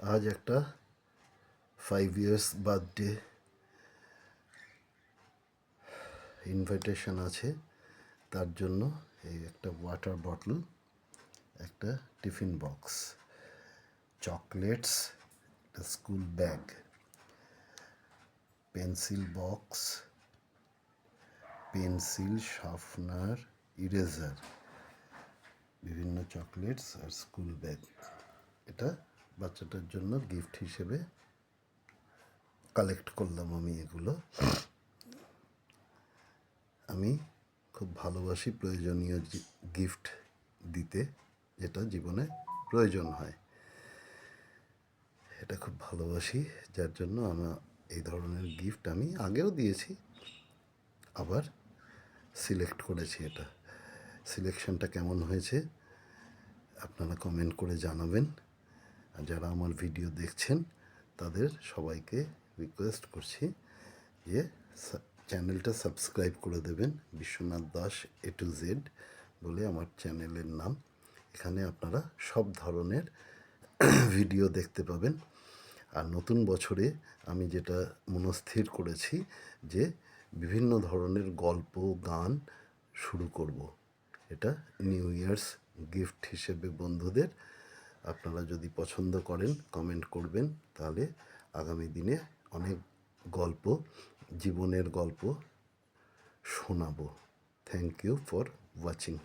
আজ একটা 5 years birthday invitation আছে, তার জন্য এই একটা ওয়াটার বটল, একটা টিফিন বক্স, চকলেটস, একটা school bag, pencil box, pencil, sharpener, eraser, বিভিন্ন চকলেটস আর স্কুল ব্যাগ। এটা বাচ্চাটার জন্য গিফট হিসেবে কালেক্ট করলাম আমি এগুলো। আমি খুব ভালোবাসি প্রয়োজনীয় গিফট দিতে, যেটা জীবনে প্রয়োজন হয়। এটা খুব ভালোবাসি, যার জন্য আমার এই ধরনের গিফট আমি আগেও দিয়েছি, আবার সিলেক্ট করেছি। এটা সিলেকশনটা কেমন হয়েছে আপনারা কমেন্ট করে জানাবেন। আর যারা আমার ভিডিও দেখছেন তাদের সবাইকে রিকোয়েস্ট করছি যে চ্যানেলটা সাবস্ক্রাইব করে দেবেন। Biswanath Das A to Z বলে আমার চ্যানেলের নাম। এখানে আপনারা সব ধরনের ভিডিও দেখতে পাবেন। আর নতুন বছরে আমি যেটা মনস্থির করেছি যে বিভিন্ন ধরনের গল্প, গান শুরু করব। এটা নিউ ইয়ার্স গিফট হিসেবে বন্ধুদের। আপনারা যদি পছন্দ করেন কমেন্ট করবেন, তাহলে আগামী দিনে অনেক গল্প, জীবনের গল্প শোনাবো। Thank you for watching.